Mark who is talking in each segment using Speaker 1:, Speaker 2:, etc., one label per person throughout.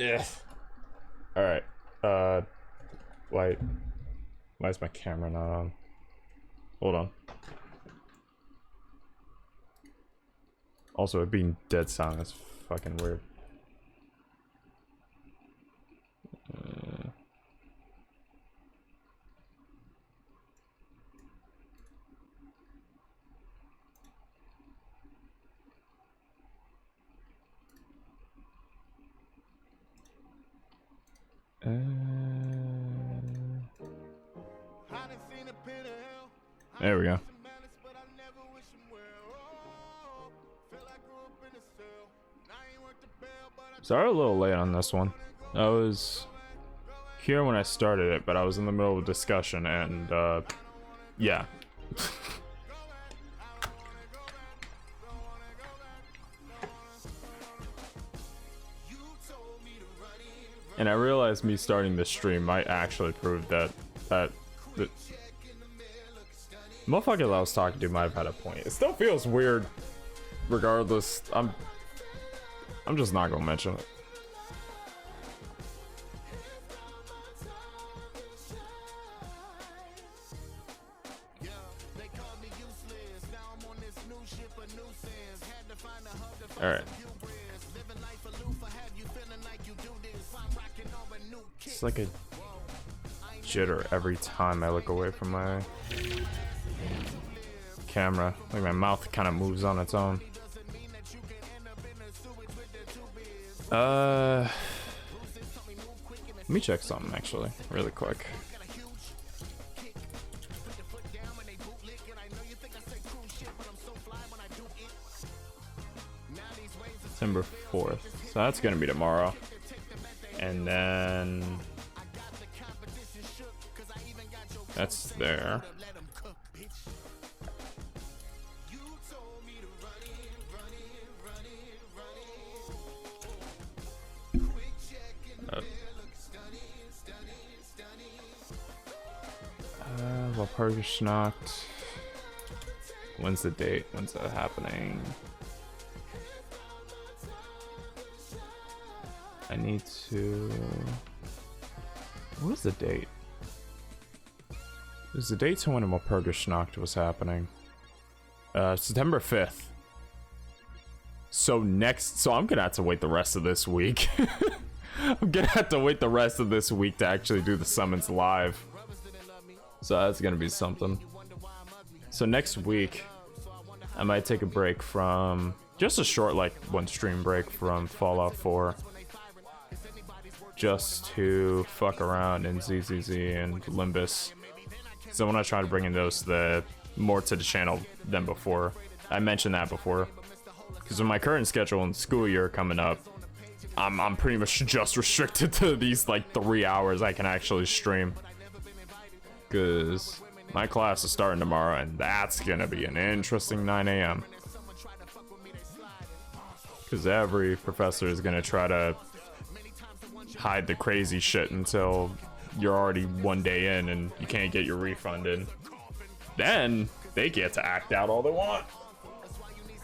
Speaker 1: Yeah. All right. Why is my camera not on? Hold on. Also, it being dead silent is fucking weird. There we go. Sorry, a little late on this one. I was here when I started it, but I was in the middle of a discussion, and yeah. And I realized me starting this stream might actually prove that the motherfucker that I was talking to might have had a point. It still feels weird, regardless. I'm just not gonna mention it. All right. It's like a jitter every time I look away from my camera. Like my mouth kind of moves on its own. Let me check something actually, really quick. September 4th. So that's gonna be tomorrow. And then that's there. Well, Purgish knocked. When's the date? When's that happening? I need to. What was the date? It was the date to when Purgish knocked was happening. September 5th. So I'm gonna have to wait the rest of this week. I'm gonna have to wait the rest of this week to actually do the summons live. So that's gonna be something. So next week, I might take a break from just a short, like, one stream break from Fallout 4, just to fuck around in ZZZ and Limbus. So when I try to bring in those more to the channel than before. I mentioned that before, because with my current schedule and school year coming up, I'm pretty much just restricted to these like 3 hours I can actually stream, because my class is starting tomorrow, and that's gonna be an interesting 9 a.m. because every professor is gonna try to hide the crazy shit until you're already 1 day in and you can't get your refund in. Then they get to act out all they want,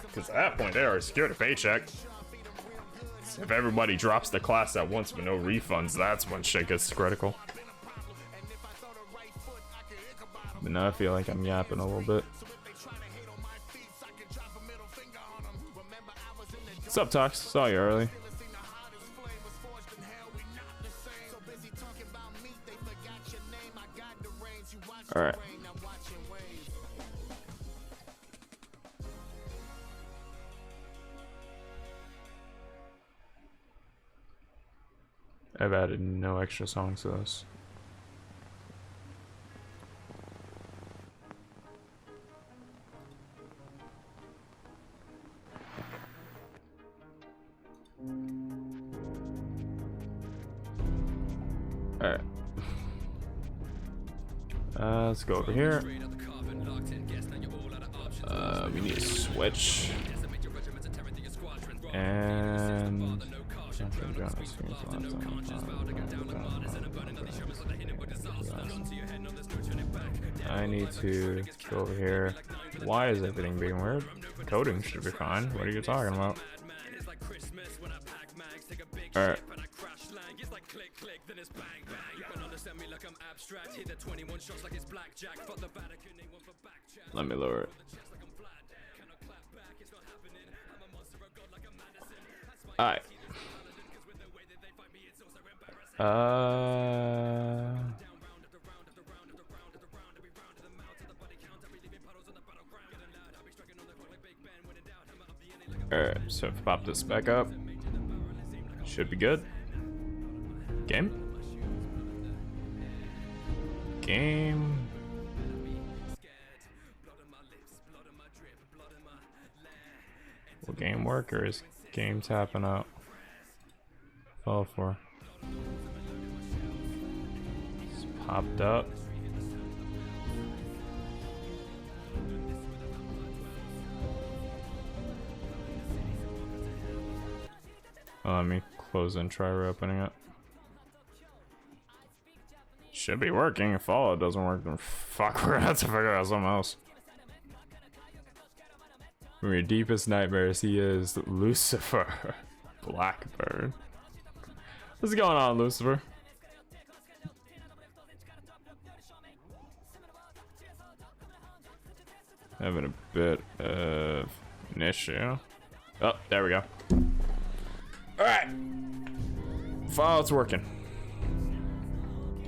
Speaker 1: because at that point they already secured a paycheck. If everybody drops the class at once with no refunds, that's when shit gets critical. But now I feel like I'm yapping a little bit. What's up, Tox? Saw you early. Alright. I've added no extra songs to this. Alright. Let's go over here. We need a switch. And I need to go over here. Why is everything being weird? Coding should be fine. What are you talking about? Alright. Let me lower it. Alright. Alright, so if I pop this back up, should be good. Game? Game. Will game work or is game tapping out? Fall for. It's popped up. Let me close and try reopening it. Should be working. If all it doesn't work, then fuck, we're gonna have to figure out something else. From your deepest nightmares, he is Lucifer. Blackbird. What's going on, Lucifer? Having a bit of an issue. Oh, there we go. Alright. File, it's working.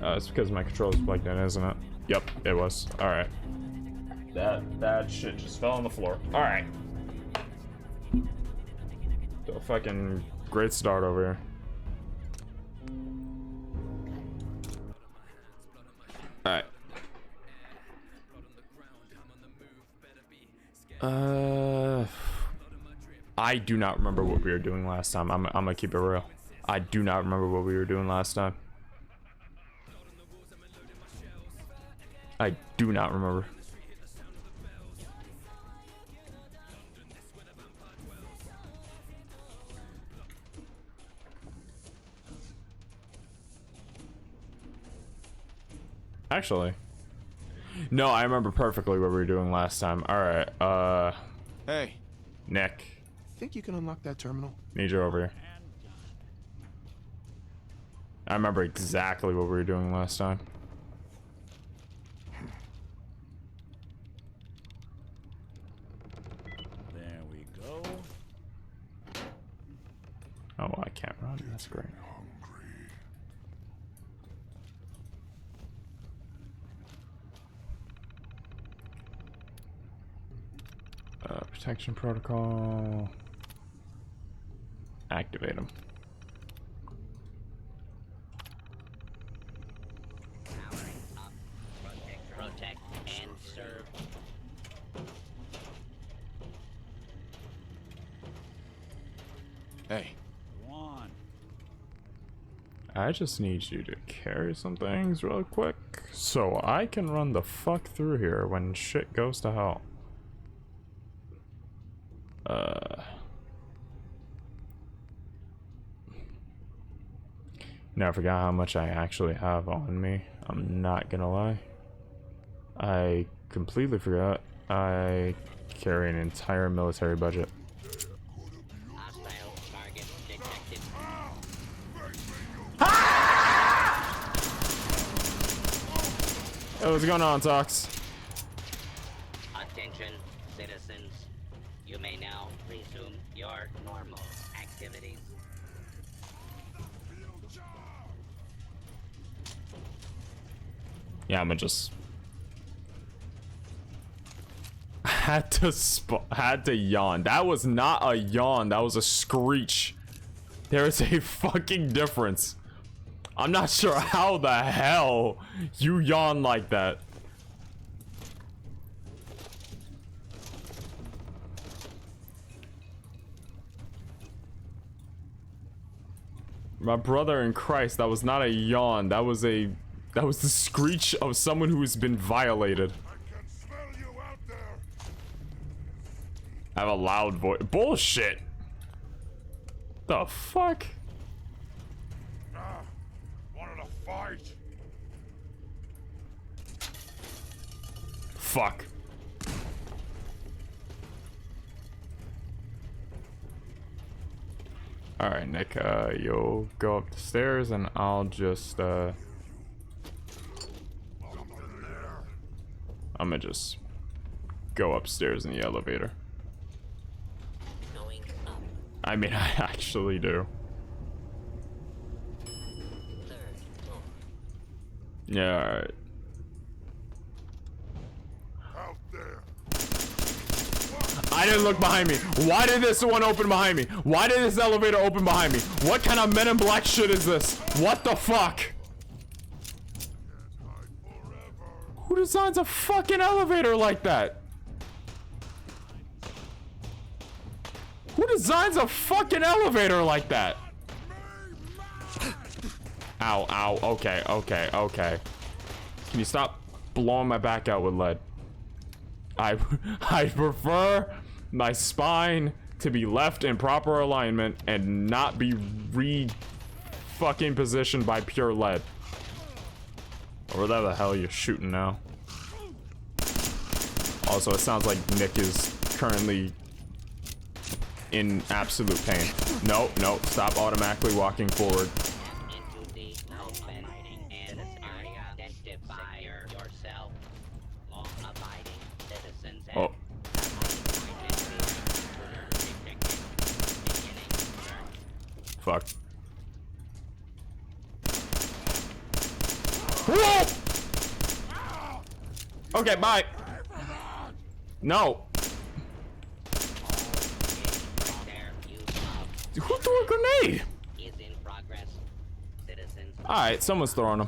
Speaker 1: It's because my controller's plugged in, isn't it? Yep, it was. Alright. That shit just fell on the floor. Alright. So fucking great start over here. Alright. I do not remember what we were doing last time. I'm gonna keep it real. I do not remember what we were doing last time. I do not remember. Actually, no, I remember perfectly what we were doing last time. All right,
Speaker 2: Hey,
Speaker 1: Nick,
Speaker 2: think you can unlock that terminal?
Speaker 1: need you over here. I remember exactly what we were doing last time.
Speaker 3: There we go.
Speaker 1: Oh, I can't run. That's great. Protection protocol. Activate them.
Speaker 4: Powering up. Protect and serve.
Speaker 2: Hey,
Speaker 3: Go on.
Speaker 1: I just need you to carry some things real quick so I can run the fuck through here when shit goes to hell. Now I forgot how much I actually have on me. I'm not gonna lie. I completely forgot I carry an entire military budget.
Speaker 4: Hostile target detected.
Speaker 1: Hey, what's going on, Tox?
Speaker 4: Attention, citizens. You may now resume your normal activities.
Speaker 1: Yeah, I'ma just had to yawn. That was not a yawn, that was a screech. There is a fucking difference. I'm not sure how the hell you yawn like that. My brother in Christ, that was not a yawn. That was the screech of someone who has been violated.
Speaker 5: I can smell you out there.
Speaker 1: I have a loud voice. Bullshit. The fuck?
Speaker 5: Wanted to fight?
Speaker 1: Fuck. All right, Nick, you'll go up the stairs and I'll just I'm gonna just go upstairs in the elevator.
Speaker 6: Going up.
Speaker 1: I mean, I actually do.
Speaker 6: Third floor.
Speaker 1: Yeah, all right.
Speaker 5: Out there.
Speaker 1: I didn't look behind me. Why did this one open behind me? Why did this elevator open behind me? What kind of Men in Black shit is this? What the fuck? Who designs a fucking elevator like that? Who designs a fucking elevator like that? Ow, ow, okay, okay, okay. Can you stop blowing my back out with lead? I prefer my spine to be left in proper alignment and not be fucking positioned by pure lead. Or whatever the hell you're shooting now. Also, it sounds like Nick is currently in absolute pain. No, no, stop automatically walking forward.
Speaker 4: Into the open and this area. Identify yourself. Law-abiding citizens. And
Speaker 1: Oh, fuck. Whoa! Okay, bye. No. Who threw a grenade?
Speaker 4: Is in progress. Citizens.
Speaker 1: Alright, someone's throwing them.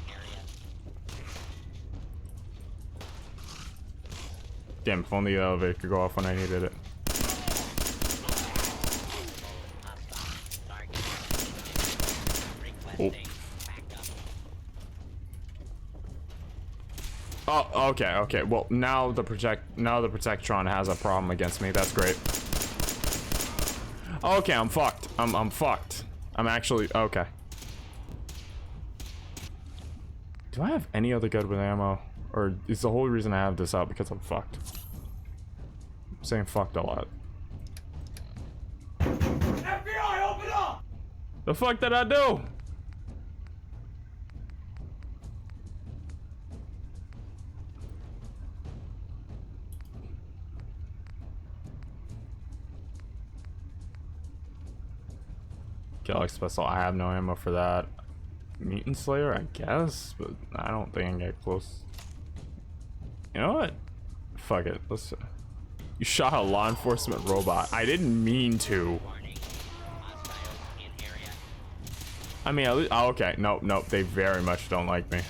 Speaker 4: Area.
Speaker 1: Damn, if only the elevator could go off when I needed it.
Speaker 4: Target. Requesting backup.
Speaker 1: Oh, okay, okay. Well, now the Protectron has a problem against me. That's great. Okay, I'm fucked. I'm fucked. I'm actually okay. Do I have any other good with ammo? Or is the whole reason I have this out because I'm fucked? I'm saying fucked a lot.
Speaker 5: FBI, open up!
Speaker 1: The fuck did I do? Galaxy Special, I have no ammo for that. Mutant Slayer, I guess, but I don't think I can get close. You know what? Fuck it. Let's. You shot a law enforcement robot. I didn't mean to.
Speaker 4: Warning. Hostiles in area.
Speaker 1: I mean, at least. Oh, okay. Nope, nope. They very much don't like me.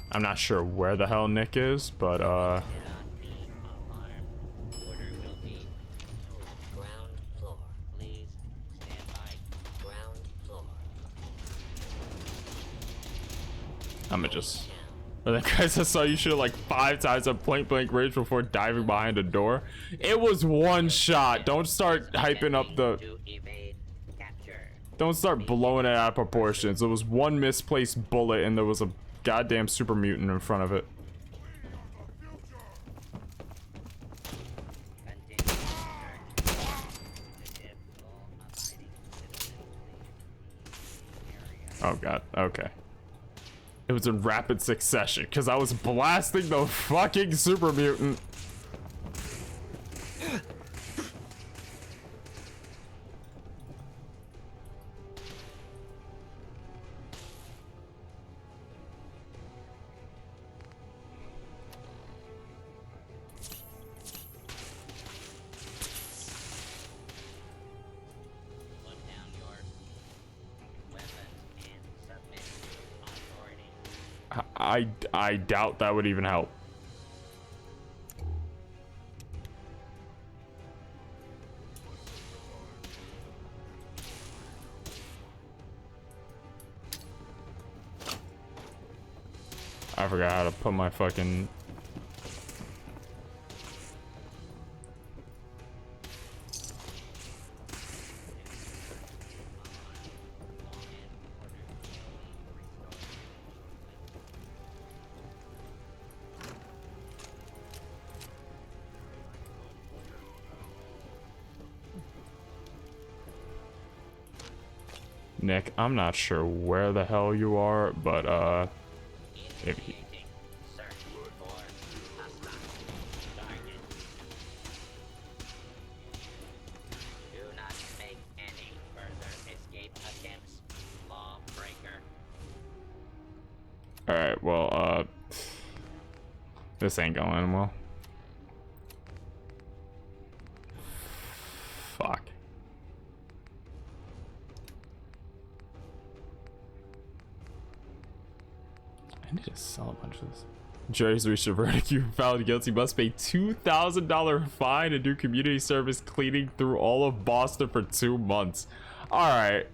Speaker 1: I'm not sure where the hell Nick is, but
Speaker 4: Order will be
Speaker 6: Ground floor.
Speaker 4: please stand by.
Speaker 6: Ground floor.
Speaker 1: I'ma just. But then guys, I saw you shoot like 5 times at point blank range before diving behind a door. It was one shot. Don't start hyping up the.
Speaker 4: To evade capture.
Speaker 1: Don't start blowing it out of proportions. It was one misplaced bullet and there was a goddamn super mutant in front of it. Oh god, okay. It was in rapid succession because I was blasting the fucking super mutant.
Speaker 4: Put down your weapons and submit to authority.
Speaker 1: I doubt that would even help. I forgot how to put my fucking. Nick, I'm not sure where the hell you are, but if you...
Speaker 4: Initiating search for hostile target. Do not make any further escape attempts, lawbreaker.
Speaker 1: Alright, well, this ain't going well. Fuck. I need to sell a bunch of this. Jury's reached a verdict. You found guilty. Must pay $2,000 fine and do community service cleaning through all of Boston for 2 months. Alright.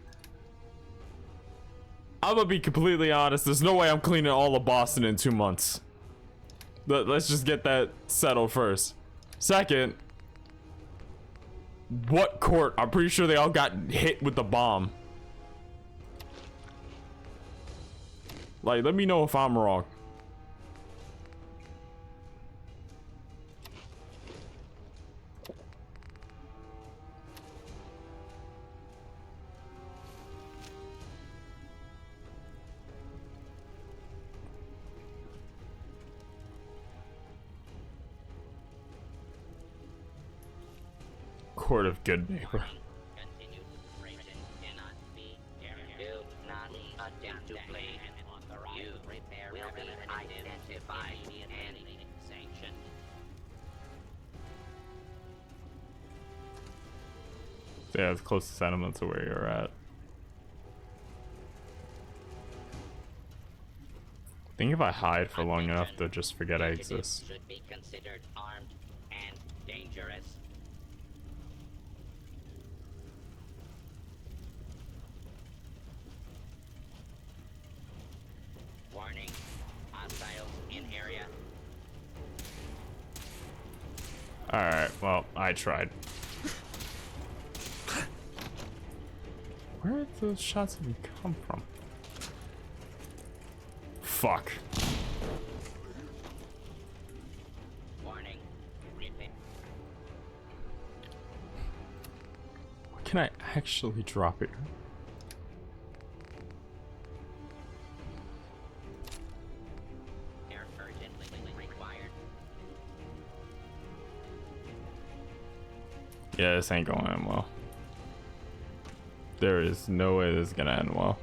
Speaker 1: I'm gonna be completely honest. There's no way I'm cleaning all of Boston in 2 months. Let's just get that settled first. Second, what court? I'm pretty sure they all got hit with the bomb. Like, let me know if I'm wrong. Court of Good Neighbor.
Speaker 4: Continued operation cannot be carried. Do not attempt to flee. You will be identified and sanctioned.
Speaker 1: Yeah, it's close to settlement to where you're at. I think if I hide for long enough, they'll just forget I exist.
Speaker 4: Should be considered armed and dangerous. Warning, hostiles in area.
Speaker 1: Alright, well, I tried. Where did those shots even come from? Fuck.
Speaker 4: Warning, repeat.
Speaker 1: What can I actually drop here?
Speaker 4: Air urgently required.
Speaker 1: Yeah, this ain't going to end well. There is no way this is gonna end well.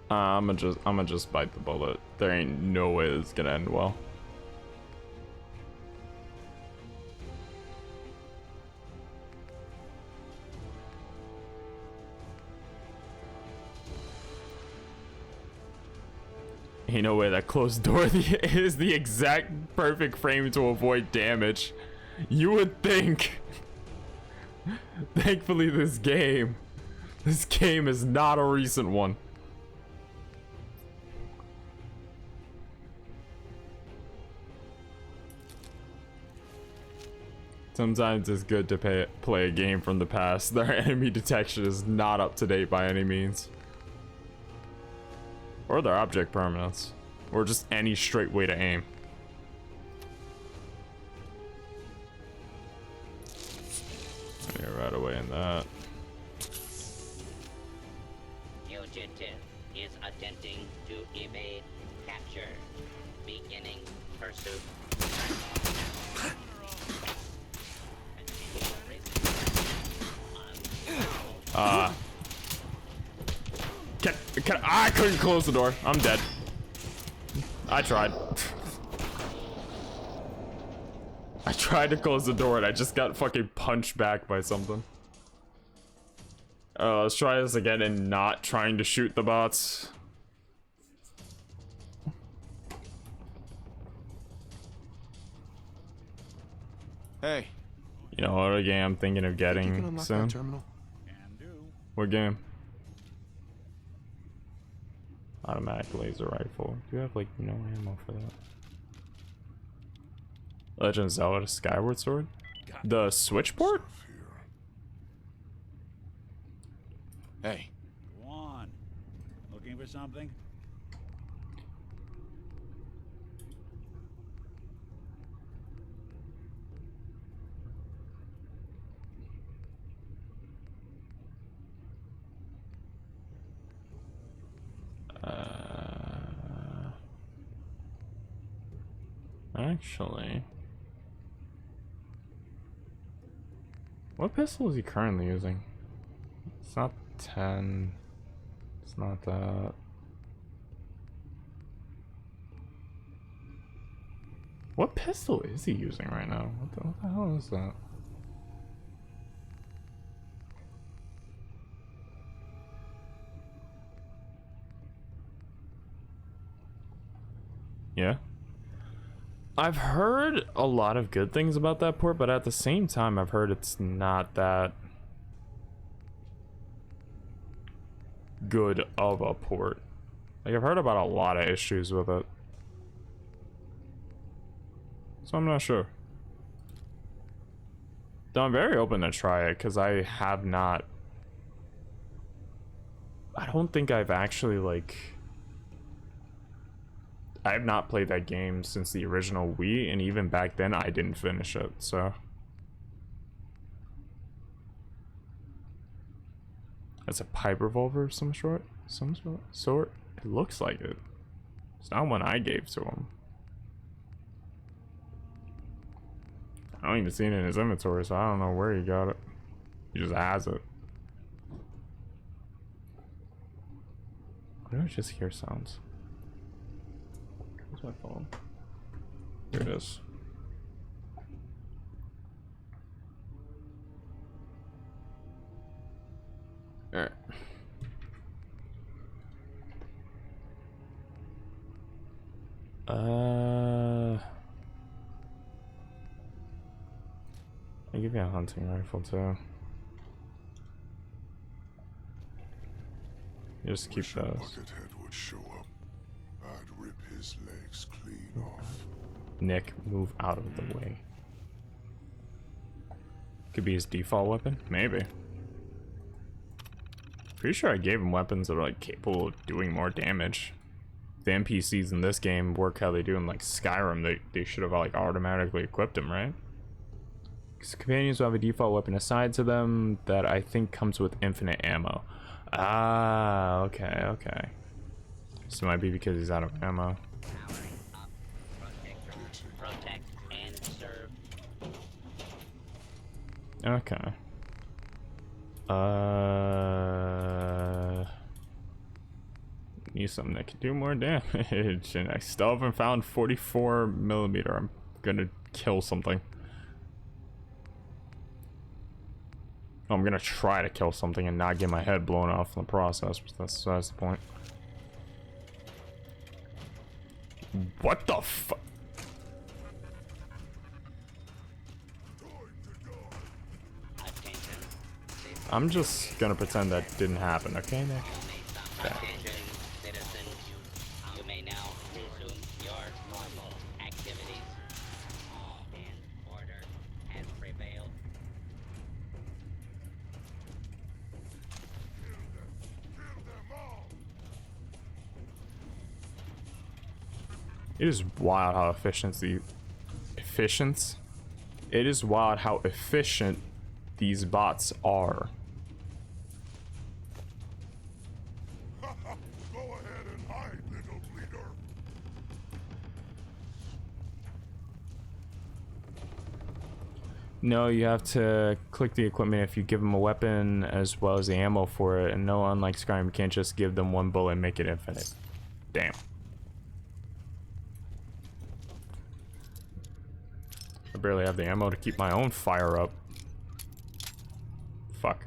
Speaker 1: I'ma just bite the bullet. There ain't no way this is gonna end well. Ain't no way that closed door is the exact perfect frame to avoid damage. You would think. Thankfully, this game is not a recent one. Sometimes it's good to play a game from the past. Their enemy detection is not up to date by any means. Or their object permanence. Or just any straight way to aim. Yeah, right away in that.
Speaker 4: Fugitive is attempting to evade capture. Beginning pursuit.
Speaker 1: I couldn't close the door. I'm dead. I tried. I tried to close the door and I just got fucking punched back by something. Let's try this again and not trying to shoot the bots.
Speaker 2: Hey,
Speaker 1: You know what game I'm thinking of
Speaker 2: think you can
Speaker 1: getting
Speaker 2: unlock
Speaker 1: soon?
Speaker 2: that terminal?
Speaker 3: Can do.
Speaker 1: What game? Automatic laser rifle. Do you have like no ammo for that? Legend of Zelda Skyward Sword? The Switch port?
Speaker 2: Hey,
Speaker 3: Go on. Looking for something?
Speaker 1: Actually, what pistol is he currently using? It's not 10. It's not that. What pistol is he using right now? What the hell is that? Yeah. I've heard a lot of good things about that port, but at the same time, I've heard it's not that good of a port. Like, I've heard about a lot of issues with it. So I'm not sure. Though I'm very open to try it, because I have not... I don't think I've actually, like... I have not played that game since the original Wii, and even back then I didn't finish it, so... That's a pipe revolver of some sort? Sort? It looks like it. It's not one I gave to him. I don't even see it in his inventory, so I don't know where he got it. He just has it. Why do I just hear sounds? Where's my phone? Here it is. Alright. I'll give you a hunting rifle too. You just keep
Speaker 5: Wish a
Speaker 1: those.
Speaker 5: Buckethead would show up. I'd rip his legs clean off.
Speaker 1: Nick, move out of the way. Could be his default weapon? Maybe. Pretty sure I gave him weapons that are like capable of doing more damage. The NPCs in this game work how they do in like Skyrim. They should have like automatically equipped him, right? Because companions will have a default weapon assigned to them that I think comes with infinite ammo. Ah, okay, okay. So it might be because he's out of ammo.
Speaker 4: Powering up. Protect and serve.
Speaker 1: Okay. Need something that can do more damage, and I still haven't found 44mm. I'm gonna kill something. I'm gonna try to kill something and not get my head blown off in the process, but that's the point. What the fuck? I'm just gonna pretend that didn't happen, okay, Nick?
Speaker 4: Attention, citizens. You may now resume your normal activities. And order has prevailed.
Speaker 1: It is wild how it is wild how efficient these bots are.
Speaker 5: Go ahead and hide, little bleeder.
Speaker 1: No, you have to click the equipment if you give them a weapon as well as the ammo for it, and no, unlike Skyrim, you can't just give them one bullet and make it infinite. Damn. I barely have the ammo to keep my own fire up. Fuck.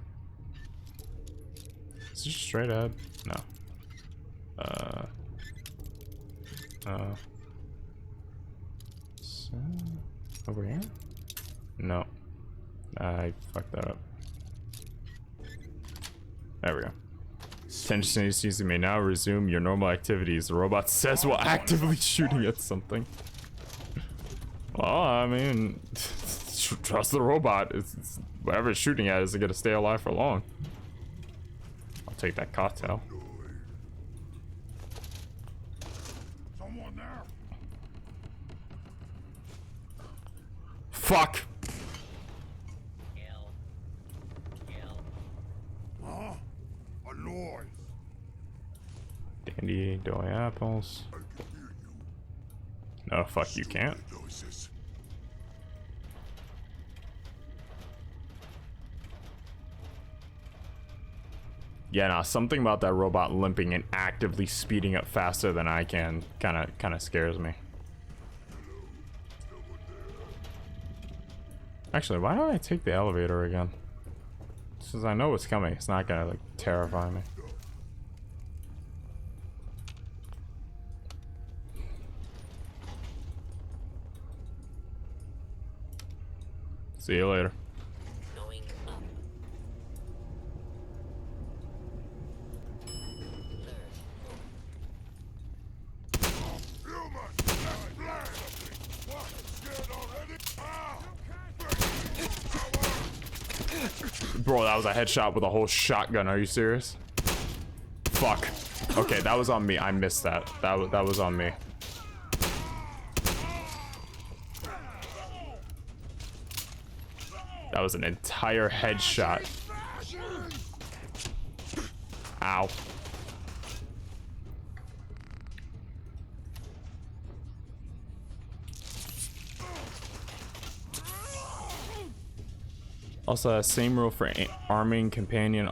Speaker 1: Is this straight ahead? No. So, over here? No. I fucked that up. There we go. Attention sees you may now resume your normal activities. The robot says while actively shooting at something. Well, I mean, trust the robot. It's whatever it's shooting at is it gonna stay alive for long. I'll take that cocktail.
Speaker 5: Someone there.
Speaker 1: Fuck!
Speaker 4: Kill.
Speaker 5: Huh? A noise.
Speaker 1: Dandy, doughy apples.
Speaker 5: I hear you.
Speaker 1: Oh, fuck, you can't.
Speaker 5: Noises.
Speaker 1: Yeah, nah, something about that robot limping and actively speeding up faster than I can kind of scares me. Actually, why don't I take the elevator again? Since I know what's coming, it's not gonna like terrify me. See you later.
Speaker 6: Going up. Third floor.
Speaker 5: Human! That's blind! What? Scared already? Ah!
Speaker 1: Bro, that was a headshot with a whole shotgun. Are you serious? Fuck. Okay, that was on me. I missed that. That was on me. That was an entire headshot. Ow. Also, same rule for arming companion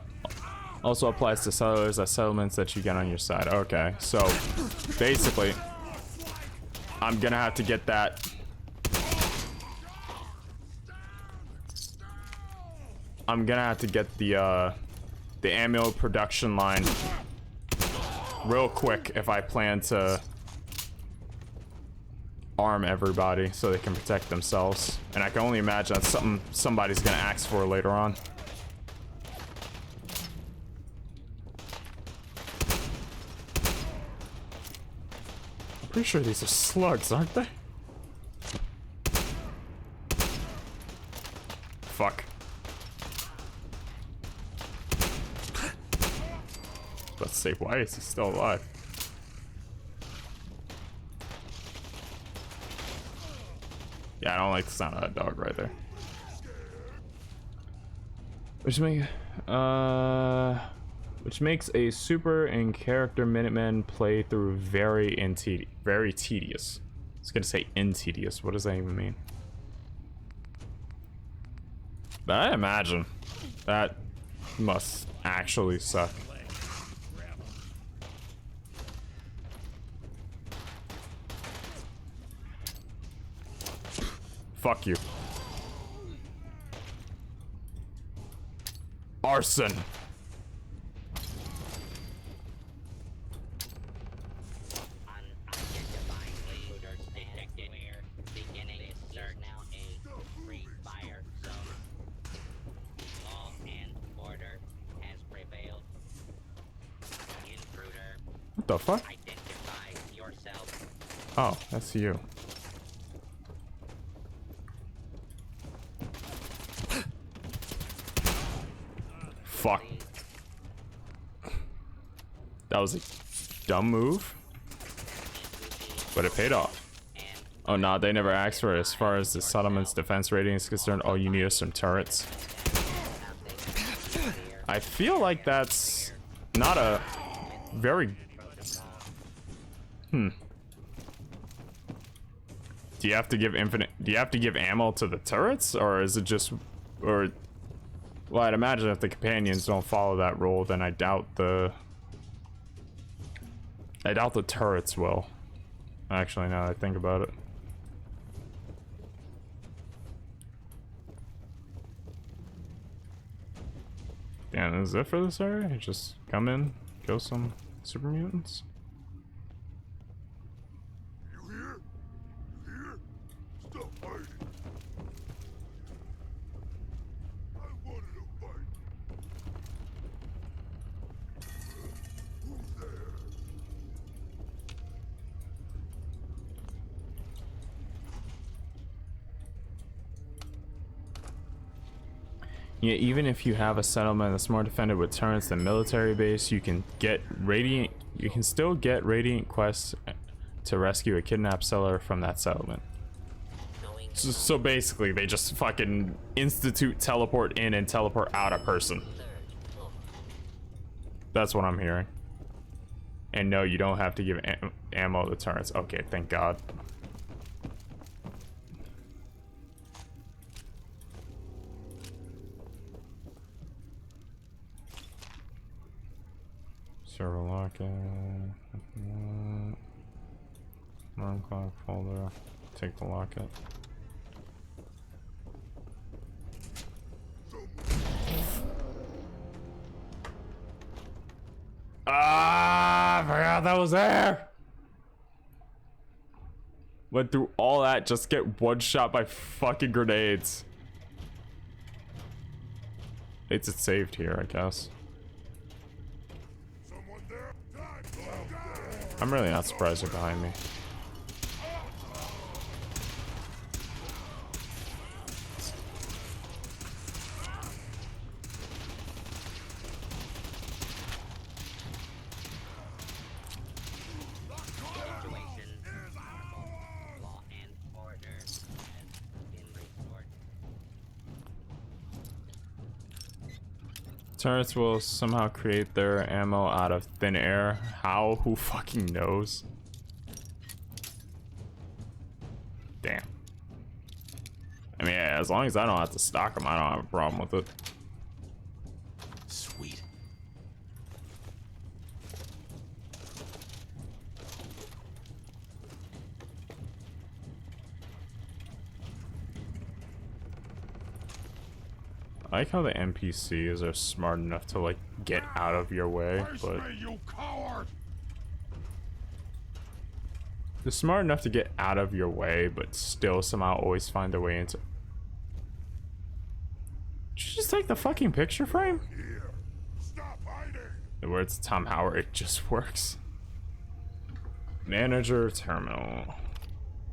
Speaker 1: also applies to settlers at settlements that you get on your side. Okay, so basically, I'm gonna have to get that. I'm gonna have to get the ammo production line real quick if I plan to arm everybody so they can protect themselves. And I can only imagine that's something somebody's gonna ask for later on. I'm pretty sure these are slugs, aren't they? Fuck. Let's say, why is he still alive? Yeah, I don't like the sound of that dog right there. Which makes a super and character Minutemen playthrough very tedious. I was gonna say tedious. What does that even mean? But I imagine that must actually suck. Fuck you. Arson.
Speaker 4: Unidentified looters detected. Beginning search now a free fire zone. Law and order has prevailed. Intruder,
Speaker 1: What the fuck?
Speaker 4: identify yourself.
Speaker 1: Oh, that's you. Fuck. That was a dumb move, but it paid off. Oh nah, they never asked for it. As far as the settlement's defense rating is concerned, all you need is some turrets. I feel like that's not a very... Do you have to give ammo to the turrets, or is it just... or... Well, I'd imagine if the companions don't follow that rule, then I doubt the turrets will. Actually, now that I think about it. Damn, is it for this area? You just come in, kill some super mutants?
Speaker 5: You here? You here? Stop hiding. I wanted to fight. Who's there?
Speaker 1: Yeah, even if you have a settlement that's more defended with turrets than military base, you can still get radiant quests to rescue a kidnapped settler from that settlement.
Speaker 6: Going
Speaker 1: So basically, they just fucking institute teleport in and teleport out a person.
Speaker 6: third floor.
Speaker 1: That's what I'm hearing. And no, you don't have to give ammo to turrets. Okay, thank God. locket. Alarm clock folder. Take the locket. Ah, I forgot that was there. Went through all that just to get one shot by fucking grenades. It's saved here, I guess. I'm really not surprised they're behind me.
Speaker 4: Law and order has been restored.
Speaker 1: Turrets will somehow create their ammo out of thin air. How? Who fucking knows? Damn. I mean, yeah, as long as I don't have to stock them, I don't have a problem with it.
Speaker 2: Sweet.
Speaker 1: I like how the NPCs are smart enough to like get out of your way, but
Speaker 5: you coward!
Speaker 1: they're smart enough to get out of your way, but still somehow always find their way into. Did you just take the fucking picture frame?
Speaker 5: Here, stop hiding!
Speaker 1: The words Tom Howard, it just works. Manager terminal.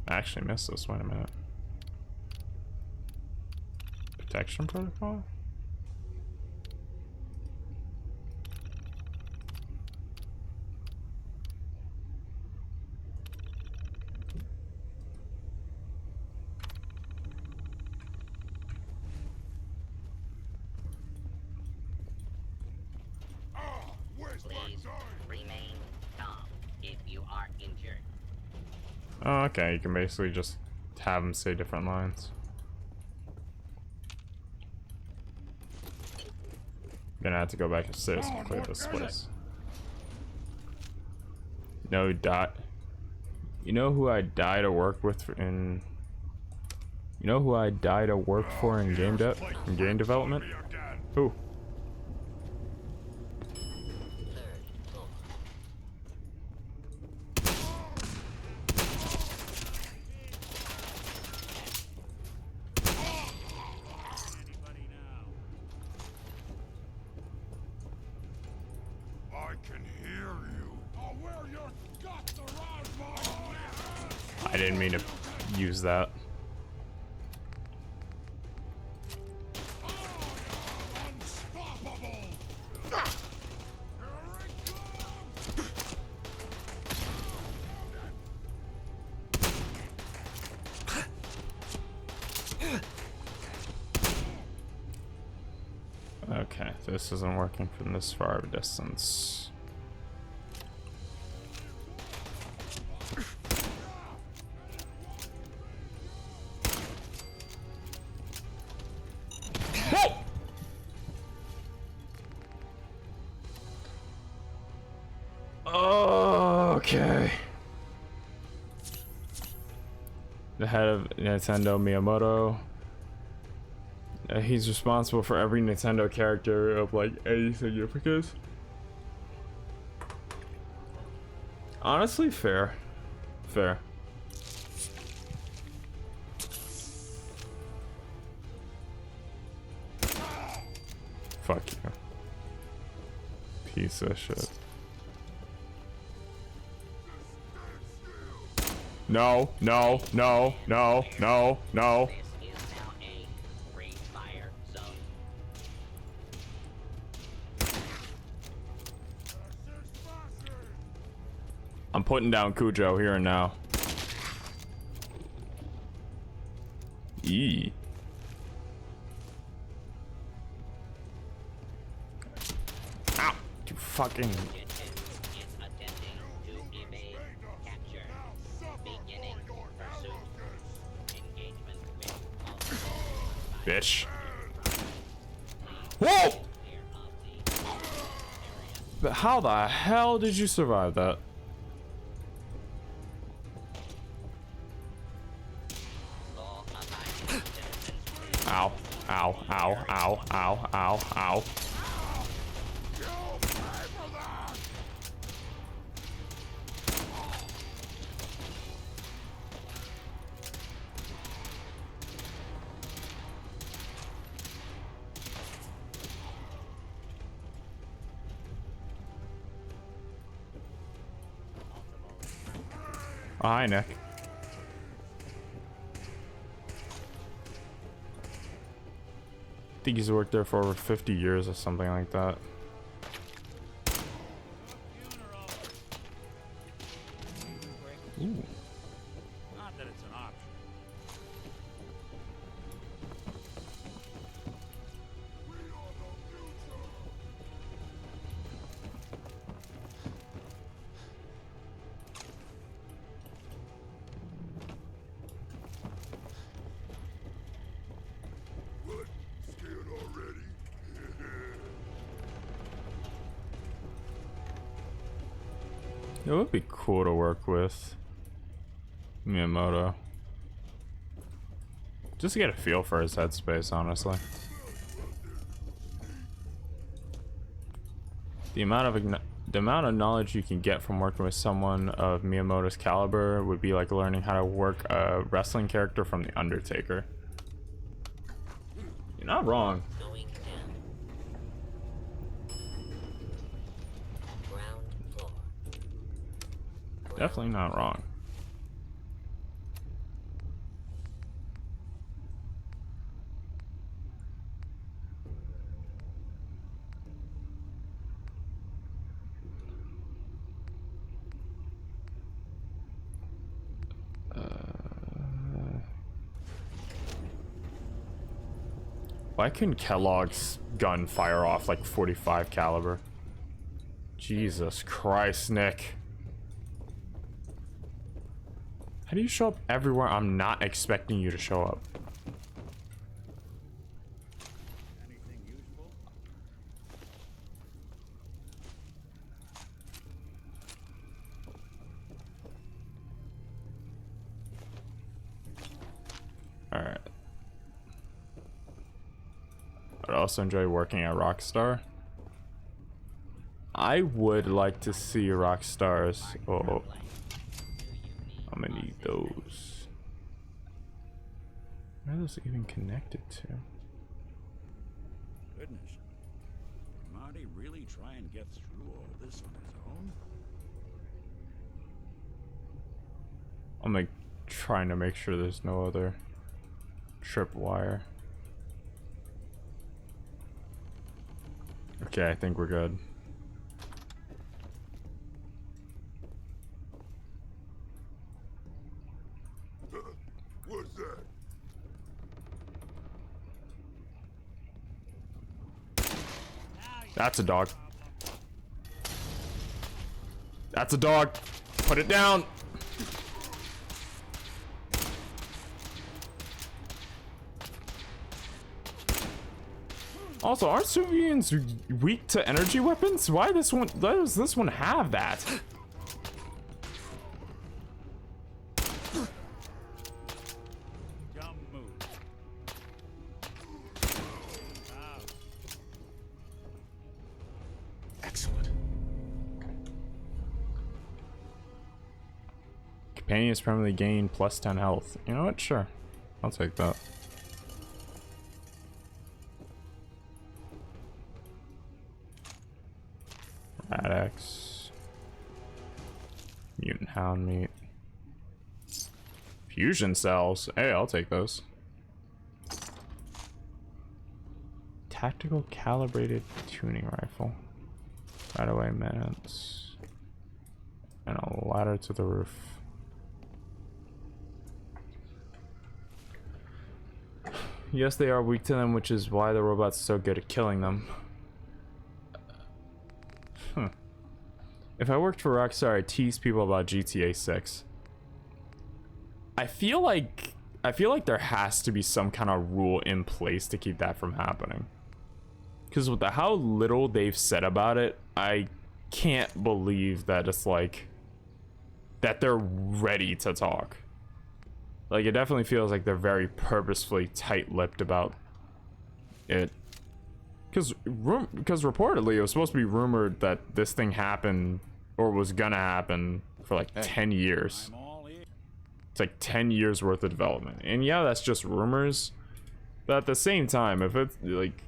Speaker 1: I actually missed this. Wait a minute. Protection protocol?
Speaker 5: Where's my
Speaker 4: Please
Speaker 5: time?
Speaker 4: remain calm if you are injured.
Speaker 1: Oh, okay. You can basically just have them say different lines. Gonna have to go back upstairs and clear this place. No dot. You know who I die to work with in. You know who I die to work for in game development? Who?
Speaker 6: Third floor.
Speaker 3: Anybody now?
Speaker 5: I can hear you. I'll wear your guts around my neck.
Speaker 1: I didn't mean to use that.
Speaker 5: Unstoppable!
Speaker 1: Okay, this isn't working from this far of a distance. Okay. The head of Nintendo, Miyamoto. He's responsible for every Nintendo character of like any significance. Honestly, fair. Fair. Fuck you. Piece of shit. No, no, no, no, no, no.
Speaker 4: This is now a free fire zone.
Speaker 1: I'm putting down Cujo here and now. Eee. Ow! You fucking.
Speaker 4: Objective is attempting to evade capture. Beginning pursuit. Engagement with multiple
Speaker 1: Bitch.
Speaker 4: fighters.
Speaker 1: Whoa!
Speaker 4: Clear of the area.
Speaker 1: But how the hell did you survive that? Ow, ow, ow, ow, ow, ow, ow. Oh, hi, Nick. I think he's worked there for over 50 years or something like that. Ooh.
Speaker 3: Not that it's an option.
Speaker 5: What? Scared already?
Speaker 1: It would be cool to work with Miyamoto. Just to get a feel for his headspace, honestly. The amount of knowledge you can get from working with someone of Miyamoto's caliber would be like learning how to work a wrestling character from The Undertaker. You're not wrong.
Speaker 6: Going down. Ground floor.
Speaker 1: Definitely not wrong. Why couldn't Kellogg's gun fire off like 45 caliber? Jesus Christ, Nick. How do you show up everywhere I'm not expecting you to show up?
Speaker 3: Anything useful?
Speaker 1: Alright. I'd also enjoy working at Rockstar. I would like to see Rockstar's. Oh, I'm gonna need those. Where are those even connected to?
Speaker 3: Goodness. Did Marty really try and get through all this on his own?
Speaker 1: I'm like trying to make sure there's no other tripwire. Okay, I think we're good.
Speaker 5: What's that?
Speaker 1: That's a dog. That's a dog. Put it down. Also, aren't civilians weak to energy weapons? Why this one? Why does this one have that?
Speaker 3: Dumb move. Ow.
Speaker 2: Excellent.
Speaker 1: Companions permanently gain plus 10 health. You know what? Sure. I'll take that. Rad-X. Mutant hound meat. Fusion cells. Hey, I'll take those. Tactical calibrated tuning rifle. Right away minutes. And a ladder to the roof. Yes, they are weak to them, which is why the robot's so good at killing them. If I worked for Rockstar, I'd tease people about GTA 6. I feel like there has to be some kind of rule in place to keep that from happening. Because with how little they've said about it, I can't believe that it's like that they're ready to talk. Like, it definitely feels like they're very purposefully tight-lipped about it. Because reportedly it was supposed to be rumored that this thing happened or was gonna happen for like 10 years.
Speaker 3: I'm all in.
Speaker 1: It's like 10 years worth of development. And yeah, that's just rumors. But at the same time, if it's like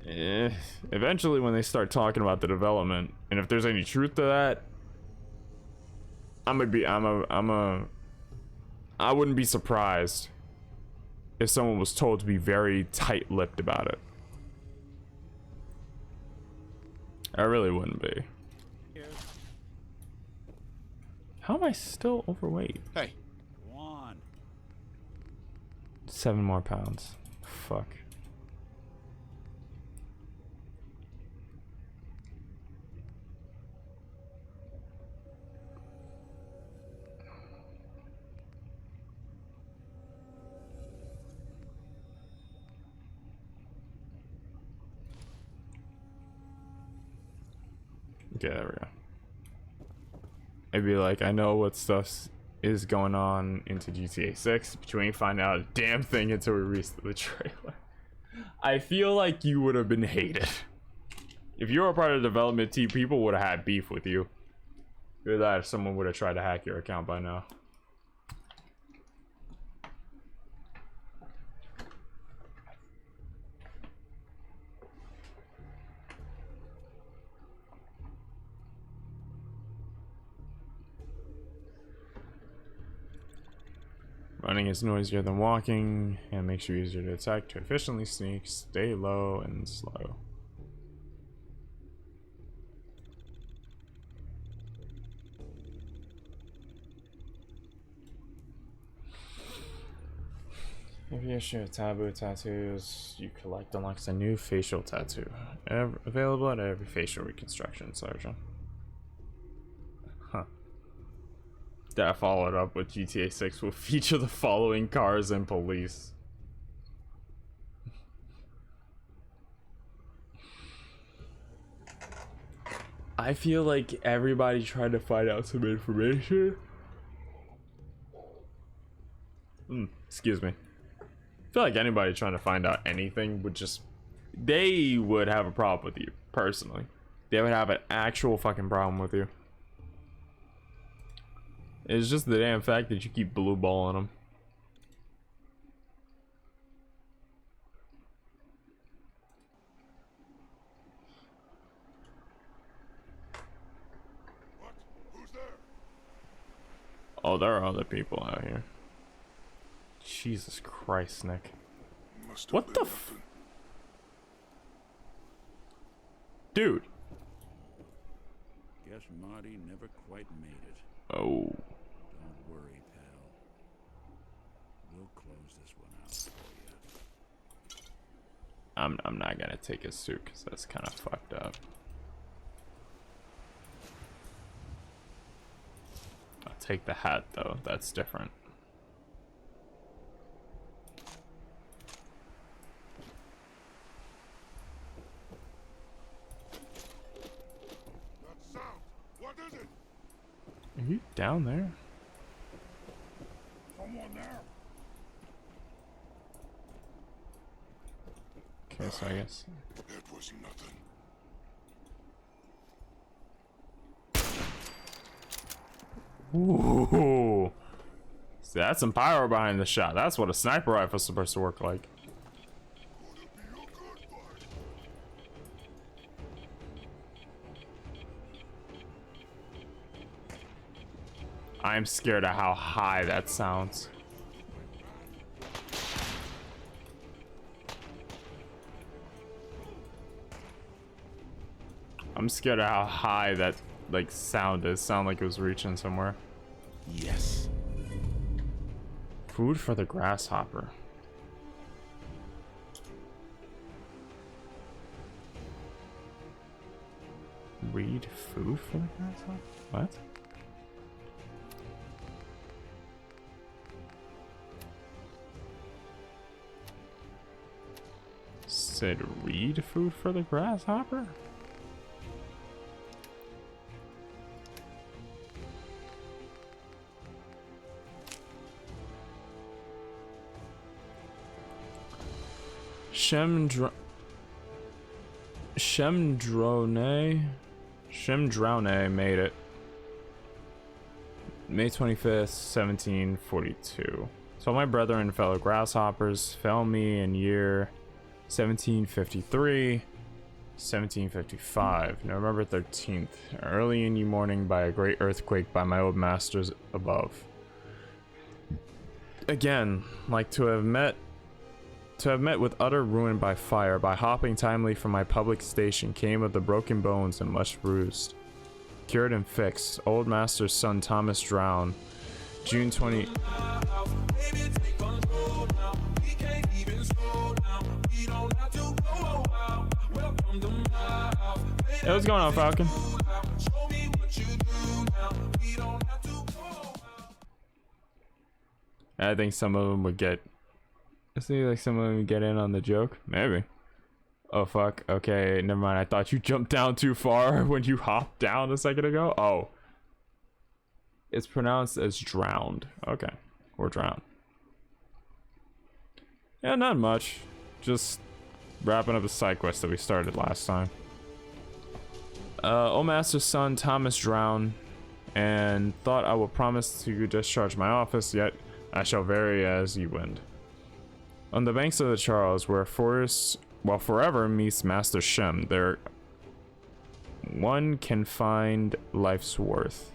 Speaker 1: eventually when they start talking about the development, and if there's any truth to that, I wouldn't be surprised if someone was told to be very tight-lipped about it. I really wouldn't be. How am I still overweight?
Speaker 2: Hey,
Speaker 3: Go on.
Speaker 1: 7 more pounds. Fuck. Okay, there we go. I'd be like, I know what stuff is going on into GTA 6, but you ain't find out a damn thing until we release the trailer. I feel like you would have been hated. If you were a part of the development team, people would have had beef with you. Either that or someone would have tried to hack your account by now. Running is noisier than walking and makes you easier to attack. To efficiently sneak, stay low and slow. If you issue taboo tattoos, you collect unlocks a new facial tattoo. Available at every facial reconstruction surgeon. Huh. That followed up with GTA 6 will feature the following cars and police. I feel like everybody tried to find out some information. Excuse me. I feel like anybody trying to find out anything would just... They would have a problem with you, personally. They would have an actual fucking problem with you. It's just the damn fact that you keep blue balling them.
Speaker 5: What? Who's there?
Speaker 1: Oh, there are other people out here. Jesus Christ, Nick.
Speaker 5: Must have
Speaker 1: What
Speaker 5: been
Speaker 1: the f...
Speaker 5: nothing.
Speaker 1: Dude.
Speaker 3: Guess Marty never quite made it.
Speaker 1: Oh.
Speaker 3: Don't worry, pal. We'll close this one out for you.
Speaker 1: I'm not gonna take his suit because that's kind of fucked up. I'll take the hat though. That's different.
Speaker 5: That sound. What is it?
Speaker 1: Are you down there?
Speaker 5: Someone there?
Speaker 1: Okay, so I guess.
Speaker 5: It was nothing.
Speaker 1: Ooh. See, that's some power behind the shot. That's what a sniper rifle's supposed to work like.
Speaker 5: Could it be a good fight?
Speaker 1: I'm scared of how high that sounds. I'm scared of how high that like sound is. Sound like it was reaching somewhere.
Speaker 2: yes.
Speaker 1: Food for the grasshopper. Read food for the grasshopper? What? Said read food for the grasshopper? Shemdrone made it. May 25th, 1742. So my brethren and fellow grasshoppers fell me in year 1753, 1755, November 13th, early in the morning by a great earthquake by my old masters above. Again, like to have met with utter ruin by fire, by hopping timely from my public station, came of the broken bones and much bruised. Cured and fixed, old master's son Thomas drowned, June 20. Hey, what's going on, Falcon? I think some of them would get. I see, like some of them would get in on the joke. Maybe. Oh fuck. Okay, never mind. I thought you jumped down too far when you hopped down a second ago. Oh. It's pronounced as drowned. Okay. Or drowned. Yeah, not much. Just wrapping up the side quest that we started last time. Old Master's son Thomas drowned and thought I will promise to discharge my office, yet I shall vary as you wind. On the banks of the Charles, where forests, while forever meets Master Shem, there one can find life's worth.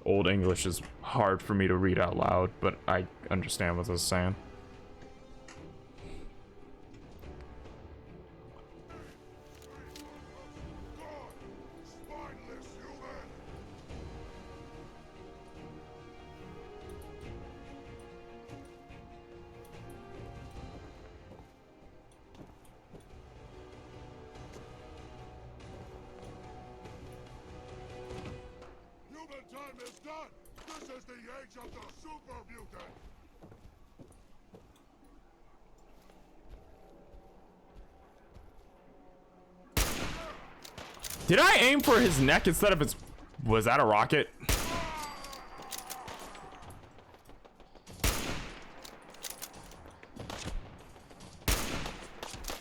Speaker 1: Old English is hard for me to read out loud, but I understand what it's saying.
Speaker 5: Spineless human! Human time is done! This is the age of the super mutant!
Speaker 1: Did I aim for his neck instead of his... Was that a rocket?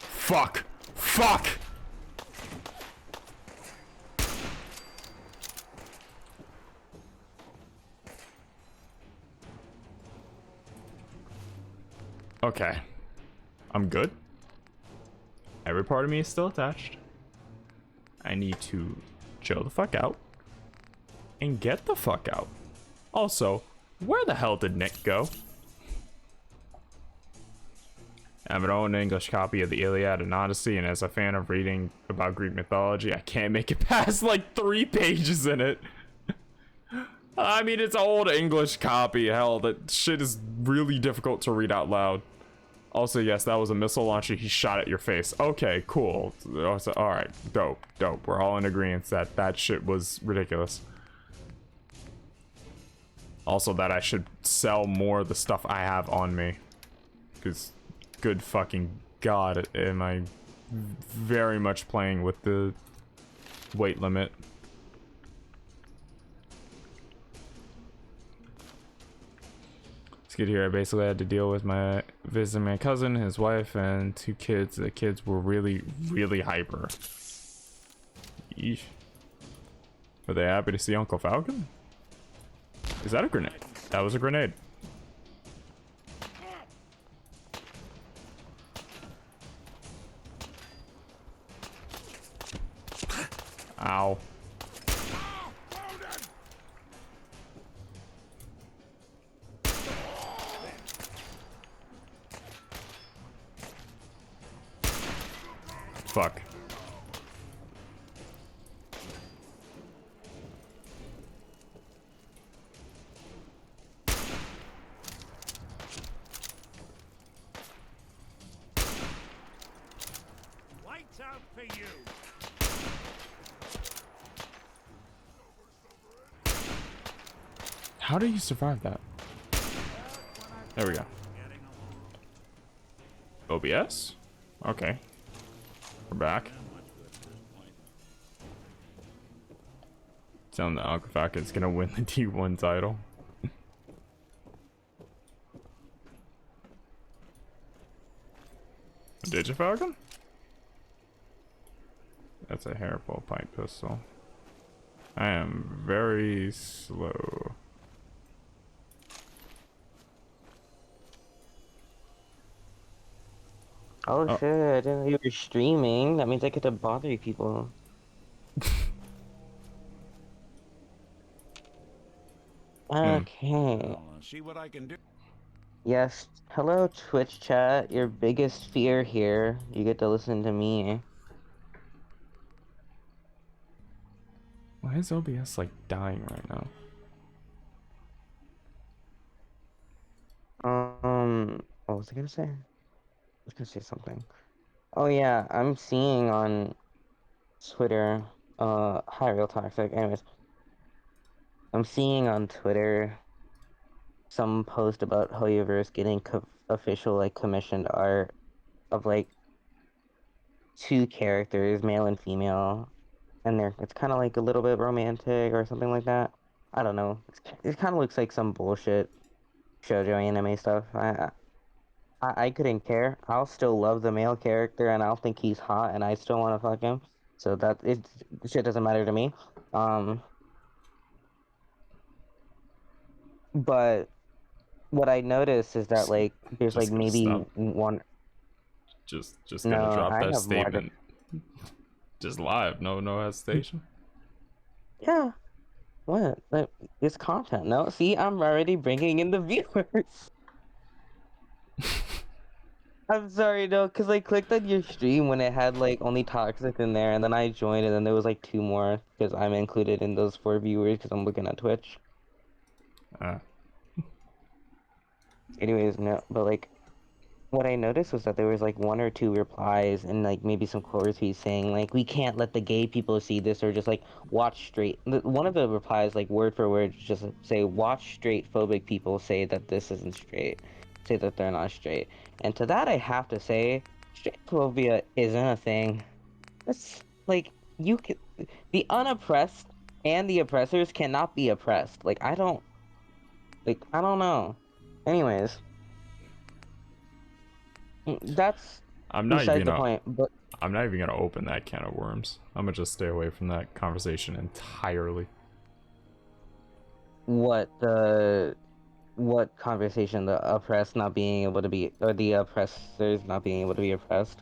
Speaker 1: Fuck. Fuck. Okay. I'm good. Every part of me is still attached. I need to chill the fuck out and get the fuck out. Also, where the hell did Nick go? I have an own English copy of the Iliad and Odyssey, and as a fan of reading about Greek mythology, I can't make it past like 3 pages in it. I mean, it's an old English copy. Hell, that shit is really difficult to read out loud. Also, yes, that was a missile launcher he shot at your face. Okay, cool. Alright, dope, dope. We're all in agreement that that shit was ridiculous. Also, that I should sell more of the stuff I have on me. Because, good fucking god, am I very much playing with the weight limit. Let's get here. I basically had to deal with visiting my cousin, his wife, and 2 kids. The kids were really, really hyper. Yeesh. Were they happy to see Uncle Falcon? Is that a grenade? That was a grenade. Ow. Fuck.
Speaker 3: Lights out for you.
Speaker 1: How do you survive that? There we go. OBS? Okay. We're back. Telling the Uncle Falcon's gonna win the T1 title. Digifalcon? That's a hairpole pipe pistol. I am very slow.
Speaker 7: Oh
Speaker 1: Oh,
Speaker 7: shit, I didn't know you were streaming. That means I get to bother you people.
Speaker 1: hmm.
Speaker 7: Okay.
Speaker 3: I'll see what I can do.
Speaker 7: Yes. Hello, Twitch chat. Your biggest fear here. You get to listen to me.
Speaker 1: Why is OBS like dying right now?
Speaker 7: What was I gonna say? I was gonna say something. Oh yeah, I'm seeing on Twitter, hi real toxic. Anyways, I'm seeing on Twitter some post about Hoyoverse getting official like commissioned art of like two characters, male and female, and it's kind of like a little bit romantic or something like that. I don't know. It kind of looks like some bullshit shoujo anime stuff. I couldn't care. I'll still love the male character and I'll think he's hot and I still want to fuck him. So shit doesn't matter to me. Um, but what I noticed is that like there's like
Speaker 1: Just gonna
Speaker 7: maybe
Speaker 1: stop.
Speaker 7: one.
Speaker 1: Just gonna
Speaker 7: No,
Speaker 1: drop
Speaker 7: I
Speaker 1: that
Speaker 7: have more to.
Speaker 1: statement. Just live, no hesitation.
Speaker 7: Yeah. What? Like, it's content. No, see, I'm already bringing in the viewers. I'm sorry, no, because I clicked on your stream when it had like only toxic in there, and then I joined, and then there was like two more because I'm included in those four viewers because I'm looking at Twitch.
Speaker 1: Uh,
Speaker 7: Anyways, no, but like what I noticed was that there was like one or two replies and like maybe some core tweets saying like we can't let the gay people see this or just like watch straight. One of the replies like word for word just say watch straight phobic people say that this isn't straight, say that they're not straight. And to that I have to say straight phobia isn't a thing. That's like you can the unoppressed and the oppressors cannot be oppressed. I don't know. Anyways, that's
Speaker 1: I'm not
Speaker 7: besides
Speaker 1: even
Speaker 7: the
Speaker 1: gonna.
Speaker 7: point. But
Speaker 1: I'm not even gonna open that can of worms. I'm gonna just stay away from that conversation entirely.
Speaker 7: what the what conversation, the oppressed not being able to be, or the oppressors not being able to be oppressed?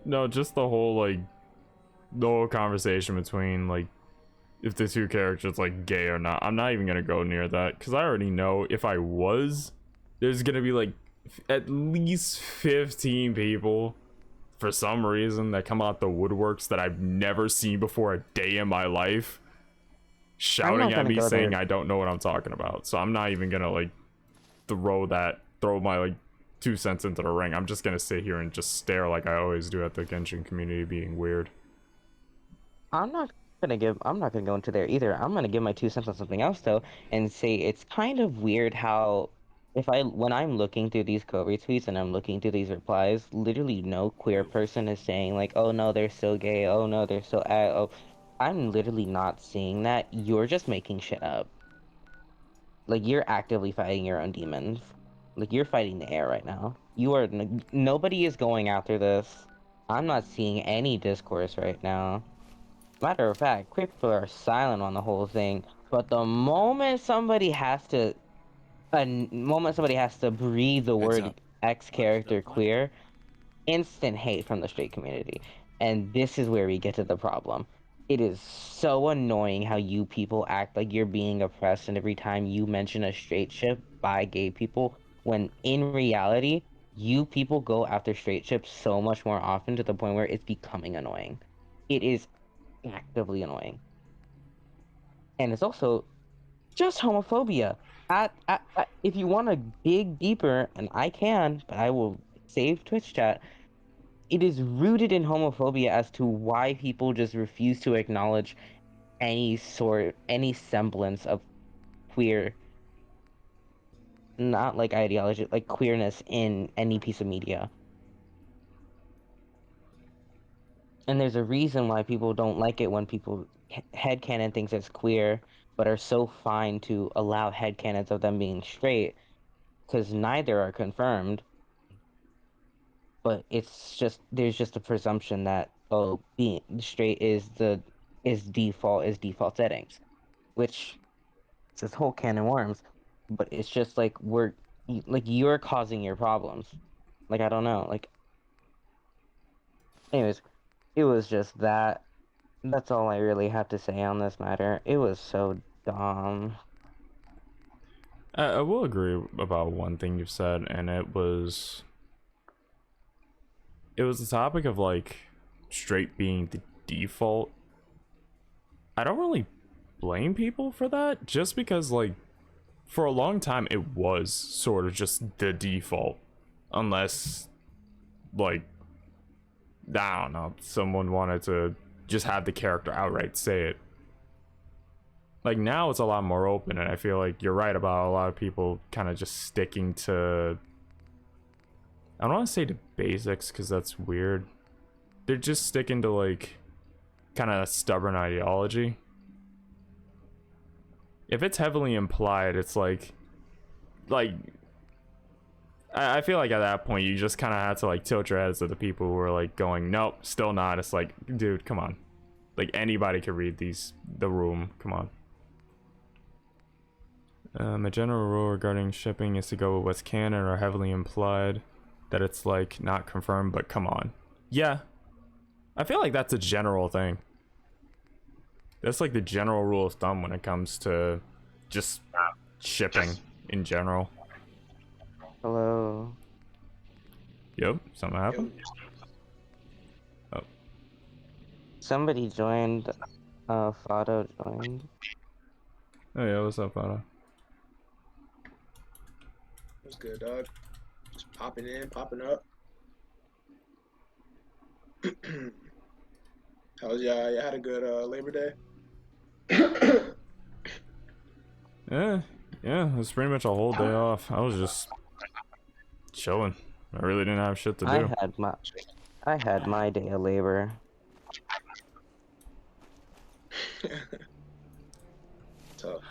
Speaker 1: No, just the whole conversation between like if the two characters like gay or not. I'm not even gonna go near that because I already know if I was, there's gonna be like at least 15 people for some reason that come out the woodworks that I've never seen before a day in my life,
Speaker 7: I'm
Speaker 1: shouting
Speaker 7: not
Speaker 1: at
Speaker 7: gonna
Speaker 1: me
Speaker 7: go
Speaker 1: saying
Speaker 7: there.
Speaker 1: I don't know what I'm talking about. So I'm not even gonna like throw my like 2 cents into the ring. I'm just gonna sit here and just stare like I always do at the Genshin community being weird.
Speaker 7: I'm not gonna go into there either. I'm gonna give my 2 cents on something else though, and say it's kind of weird how when I'm looking through these co-retweets and I'm looking through these replies, literally no queer person is saying like, "Oh no, they're so gay. Oh no, they're so oh." I'm literally not seeing that. You're just making shit up. Like you're actively fighting your own demons. Like you're fighting the air right now. Nobody is going after this. I'm not seeing any discourse right now. Matter of fact, people are silent on the whole thing. But the moment somebody has to breathe the
Speaker 2: Heads
Speaker 7: word
Speaker 2: up.
Speaker 7: X
Speaker 3: What's the
Speaker 7: character
Speaker 3: plan?
Speaker 7: queer, instant hate from the straight community. And this is where we get to the problem. It is so annoying how you people act like you're being oppressed, and every time you mention a straight ship by gay people, when in reality, you people go after straight ships so much more often to the point where it's becoming annoying. It is actively annoying. And it's also just homophobia. If you want to dig deeper, and I can, but I will save Twitch chat, it is rooted in homophobia as to why people just refuse to acknowledge any semblance of queer, not like ideology, like queerness in any piece of media. And there's a reason why people don't like it when people headcanon things as queer, but are so fine to allow headcanons of them being straight, because neither are confirmed. but it's just there's just a presumption that being straight is default settings, which it's this whole can of worms. But it's just like like you're causing your problems. Like I don't know. Like anyways, it was just that. That's all I really have to say on this matter. It was so dumb.
Speaker 1: I will agree about one thing you've said, and it was the topic of like straight being the default. I don't really blame people for that, just because like for a long time it was sort of just the default, unless like I don't know, someone wanted to just have the character outright say it. Like now it's a lot more open, and I feel like you're right about a lot of people kind of just sticking to, I don't want to say the basics because that's weird. They're just sticking to like kind of stubborn ideology. If it's heavily implied, it's like I feel like at that point you just kind of have to like tilt your heads to the people who are like going, nope, still not. It's like, dude, come on. Like anybody can read the room. Come on. A general rule regarding shipping is to go with what's canon or heavily implied, that it's like not confirmed, but come on. Yeah, I feel like that's a general thing. That's like the general rule of thumb when it comes to just shipping in general.
Speaker 7: Hello.
Speaker 1: Yep, something happened. Oh,
Speaker 7: Somebody joined. Fado joined.
Speaker 1: oh yeah, what's up, Otto?
Speaker 8: What's good, dog? Just popping in, popping up. How was y'all? You had a good Labor Day?
Speaker 1: Yeah, it was pretty much a whole day off. I was just chilling. I really didn't have shit to do.
Speaker 7: I had my day of labor.
Speaker 8: Tough.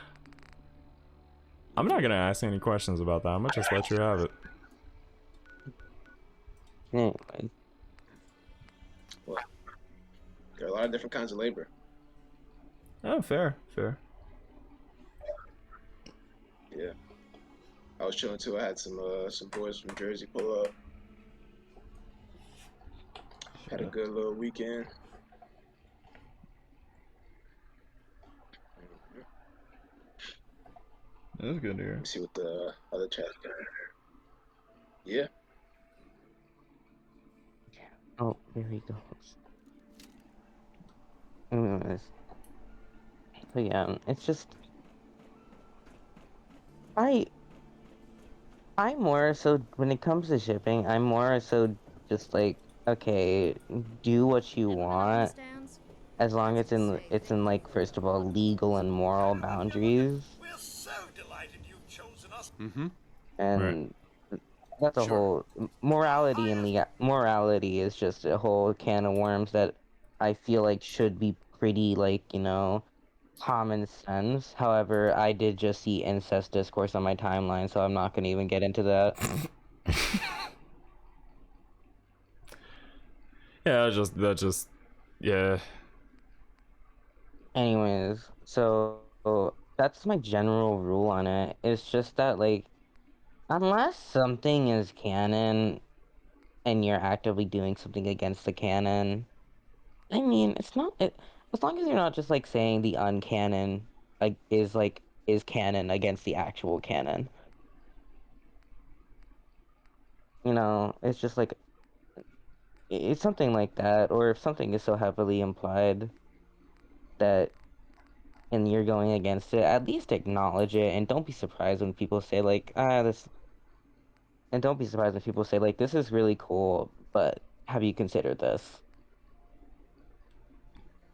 Speaker 1: I'm not gonna ask any questions about that. I'm gonna just let you have it.
Speaker 7: Anyway,
Speaker 8: Well, there are a lot of different kinds of labor.
Speaker 1: Oh, fair.
Speaker 8: Yeah. I was chilling too. I had some boys from Jersey pull up. Had a good little weekend.
Speaker 1: That's good to hear.
Speaker 8: Let me see what the other chat's got. Yeah.
Speaker 7: oh, there he goes. Anyways, so yeah, it's just I more so when it comes to shipping, I'm more so just like, okay, do what you want as long as it's in like first of all legal and moral boundaries.
Speaker 5: We're so delighted you've chosen us.
Speaker 1: Right.
Speaker 7: And that's a
Speaker 5: Sure.
Speaker 7: whole morality and morality is just a whole can of worms that I feel like should be pretty like, common sense. However, I did just see incest discourse on my timeline, so I'm not gonna even get into that.
Speaker 1: Yeah, that just yeah.
Speaker 7: Anyways, so that's my general rule on it. It's just that like unless something is canon and you're actively doing something against the canon, I mean, it's not it, as long as you're not just like saying the uncanon is canon against the actual canon. It's just like it's something like that, or if something is so heavily implied that and you're going against it, at least acknowledge it and don't be surprised when people say like this and don't be surprised when people say like this is really cool, but have you considered this?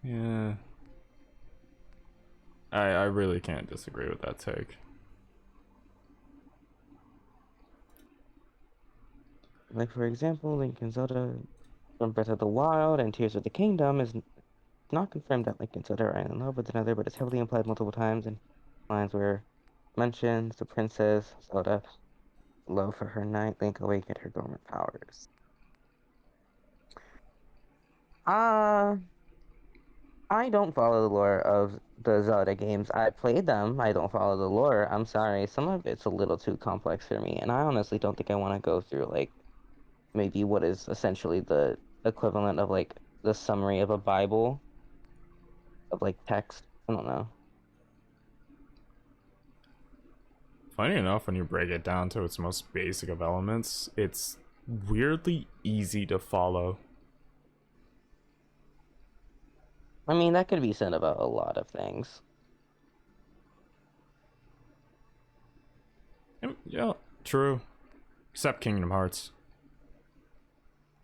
Speaker 1: Yeah. I really can't disagree with that take.
Speaker 7: Like for example, Link and Zelda from Breath of the Wild and Tears of the Kingdom is not confirmed that Link and Zelda are in love with another, but it's heavily implied multiple times and lines where mentions the princess Zelda love for her knight, Link awakened her dormant powers. Uh, I don't follow the lore of the Zelda games. I played them. I don't follow the lore. I'm sorry. Some of it's a little too complex for me, and I honestly don't think I want to go through like maybe what is essentially the equivalent of like the summary of a Bible of like text. I don't know.
Speaker 1: Funny enough, when you break it down to its most basic of elements, it's weirdly easy to follow.
Speaker 7: I mean, that could be said about a lot of things.
Speaker 1: Yeah, true. Except Kingdom Hearts.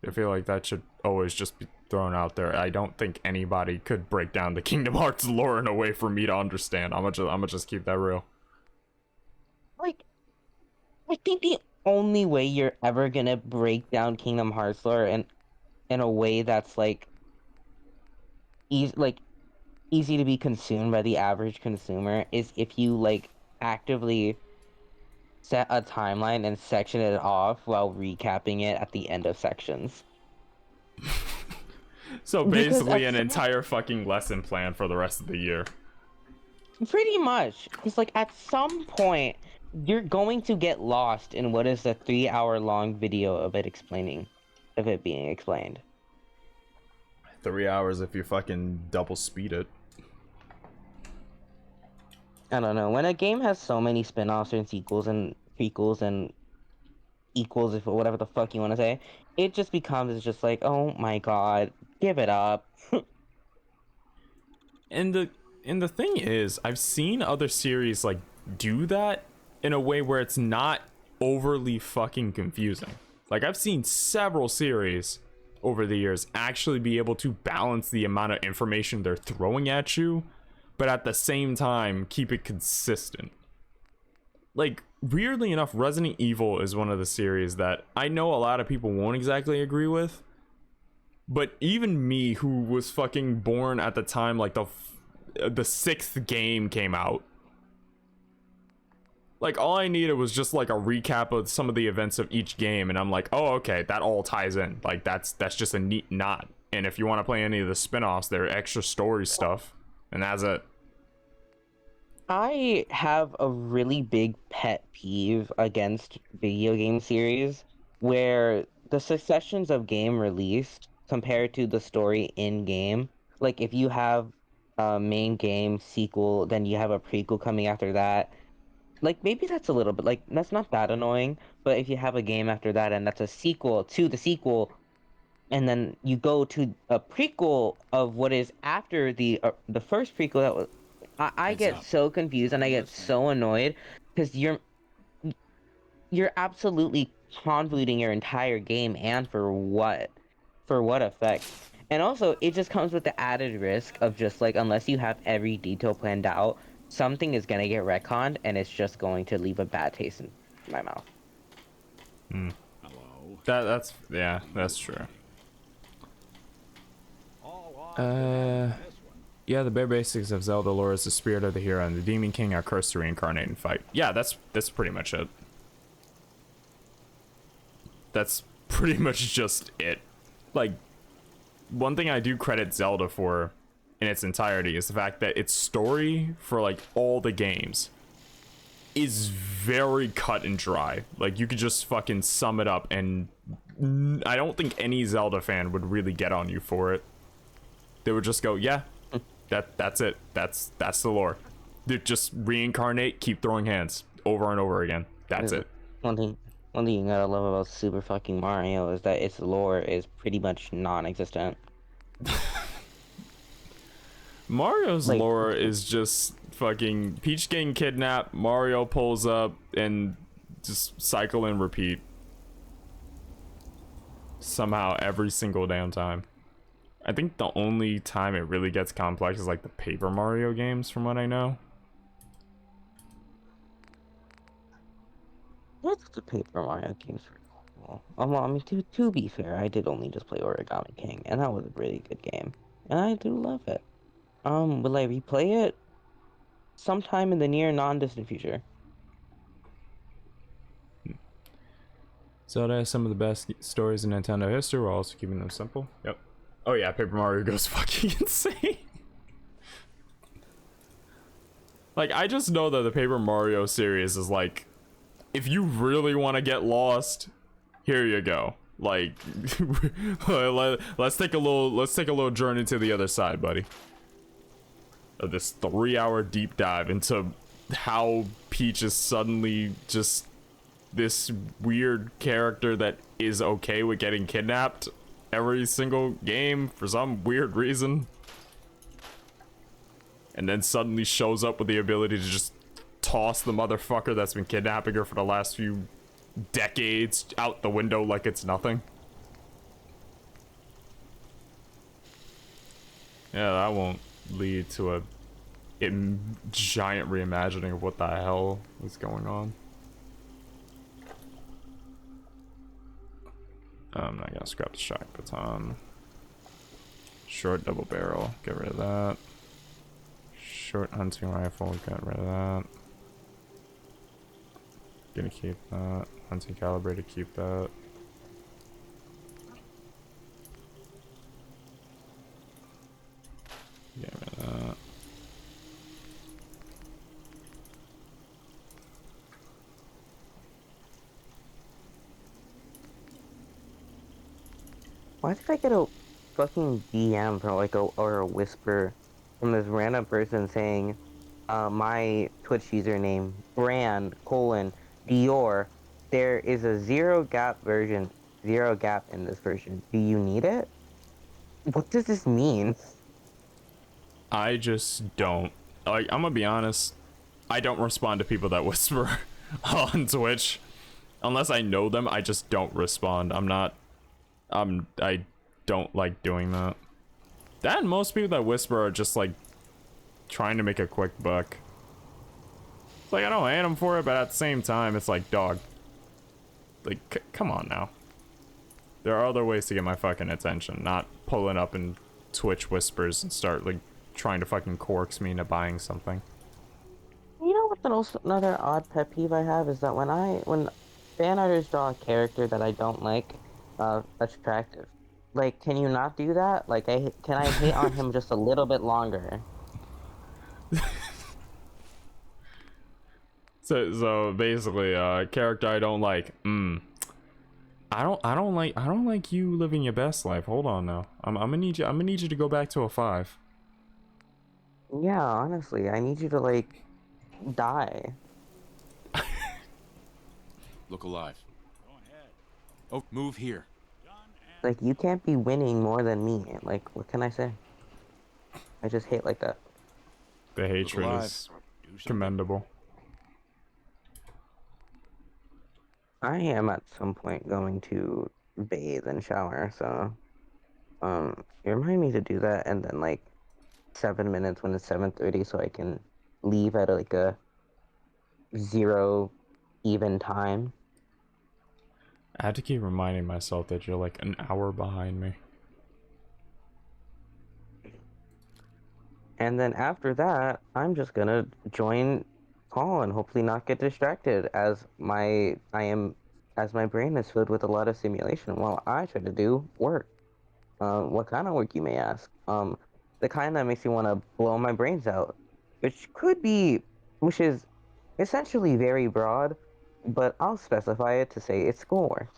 Speaker 1: I feel like that should always just be thrown out there. I don't think anybody could break down the Kingdom Hearts lore in a way for me to understand. I'm gonna just keep that real.
Speaker 7: Like, I think the only way you're ever gonna break down Kingdom Hearts lore in a way that's easy like easy to be consumed by the average consumer is if you like actively set a timeline and section it off while recapping it at the end of sections.
Speaker 1: So
Speaker 7: Because
Speaker 1: basically
Speaker 7: at
Speaker 1: an
Speaker 7: some
Speaker 1: entire fucking lesson plan for the rest of the year.
Speaker 7: Pretty much, because like at some point you're going to get lost in what is a 3 hour long video of it being explained.
Speaker 1: 3 hours if you fucking double speed it.
Speaker 7: I don't know. When a game has so many spin-offs and sequels and prequels and equals, if whatever the fuck you want to say, it just becomes just like, oh my god, give it up.
Speaker 1: And the thing is, I've seen other series like do that in a way where it's not overly fucking confusing. Like I've seen several series over the years actually be able to balance the amount of information they're throwing at you, but at the same time keep it consistent. Like weirdly enough, Resident Evil is one of the series that I know a lot of people won't exactly agree with, but even me, who was fucking born at the time like the sixth game came out, like all I needed was just like a recap of some of the events of each game, and I'm like, oh okay, that all ties in. Like that's just a neat knot. And if you want to play any of the spin-offs, they're extra story stuff, and that's it.
Speaker 7: I have a really big pet peeve against video game series where the successions of game released compared to the story in game. Like if you have a main game sequel, then you have a prequel coming after that. Like maybe that's a little bit like that's not that annoying, but if you have a game after that and that's a sequel to the sequel, and then you go to a prequel of what is after the first prequel that was I
Speaker 2: Heads
Speaker 7: get
Speaker 2: up.
Speaker 7: so confused and I
Speaker 2: I'm
Speaker 7: get
Speaker 2: listening.
Speaker 7: so annoyed because you're absolutely convoluting your entire game and for what effect. And also it just comes with the added risk of just like unless you have every detail planned out, something is gonna get retconned and it's just going to leave a bad taste in my mouth.
Speaker 3: Hello.
Speaker 1: That's yeah, that's true.
Speaker 3: All odds in this one.
Speaker 1: Yeah, the bare basics of Zelda lore is the spirit of the hero and the Demon King are cursed to reincarnate and fight. Yeah, that's pretty much it. That's pretty much just it. Like, one thing I do credit Zelda for in its entirety is the fact that its story for like all the games is very cut and dry. Like you could just fucking sum it up and I don't think any Zelda fan would really get on you for it. They would just go, yeah, that's it. That's the lore. They just reincarnate, keep throwing hands over and over again. That's it.
Speaker 7: One thing one thing you gotta love about Super fucking Mario is that its lore is pretty much non-existent.
Speaker 1: Mario's
Speaker 7: Like
Speaker 1: lore is just fucking Peach getting kidnapped, Mario pulls up, and just cycle and repeat. Somehow every single damn time. I think the only time it really gets complex is like the Paper Mario games, from what I know.
Speaker 7: what's the Paper Mario games for? Well, I mean, to be fair, I did only just play Origami King, and that was a really good game, and I do love it. Will I replay it sometime in the near non-distant future?
Speaker 1: Zelda has some of the best stories in Nintendo history while also keeping them simple. Yep. Oh yeah, Paper Mario goes fucking insane. Like, I just know that the Paper Mario series is like, if you really want to get lost, here you go. Like, let's take a little journey to the other side, buddy. Of this 3-hour deep dive into how Peach is suddenly just this weird character that is okay with getting kidnapped every single game for some weird reason. And then suddenly shows up with the ability to just toss the motherfucker that's been kidnapping her for the last few decades out the window like it's nothing. Yeah, that won't lead to a giant reimagining of what the hell is going on. I'm not gonna scrap the shock baton. Short double barrel, get rid of that. Short hunting rifle, get rid of that. Gonna keep that. Hunting calibrated, keep that. Get rid of that.
Speaker 7: Why did I get a fucking DM from like or a whisper from this random person saying, my Twitch username, brand, Dior, there is a zero gap in this version. Do you need it? What does this mean?
Speaker 1: I just don't. Like, I'm gonna be honest. I don't respond to people that whisper on Twitch. Unless I know them, I just don't respond. I don't like doing that. That and most people that whisper are just like trying to make a quick buck. It's like, I don't hate them for it, but at the same time, it's like, dog. Like, come on now. There are other ways to get my fucking attention, not pulling up in Twitch whispers and start like trying to fucking coax me into buying something.
Speaker 7: You know what? Another odd pet peeve I have is that when fan artists draw a character that I don't like, attractive. Like, can you not do that? Like, can I hate on him just a little bit longer?
Speaker 1: So basically, character I don't like. I don't like you living your best life. Hold on now. I'm gonna need you to go back to a 5.
Speaker 7: Yeah, honestly, I need you to like die.
Speaker 2: Look alive.
Speaker 3: Go ahead.
Speaker 2: Oh, move here.
Speaker 3: Done and
Speaker 7: Like, you can't be winning more than me. Like, what can I say? I just hate like that.
Speaker 1: The hatred
Speaker 2: alive.
Speaker 1: is
Speaker 3: do something.
Speaker 1: commendable.
Speaker 7: I am at some point going to bathe and shower, so you remind me to do that, and then like 7 minutes when it's 7:30, so I can leave at like a 0 even time.
Speaker 1: I had to keep reminding myself that you're like an hour behind me.
Speaker 7: And then after that, I'm just gonna join call and hopefully not get distracted as my brain is filled with a lot of simulation while I try to do work. What kind of work, you may ask? The kind that makes me want to blow my brains out, which is essentially very broad, but I'll specify it to say it's schoolwork.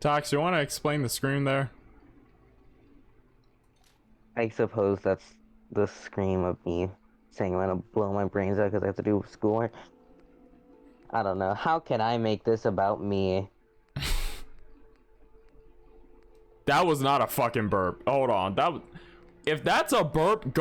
Speaker 1: Tox, you want to explain the scream there?
Speaker 7: I suppose that's the scream of me saying I'm gonna blow my brains out because I have to do schoolwork. I don't know. How can I make this about me?
Speaker 1: That was not a fucking burp. Hold on. If that's a burp, go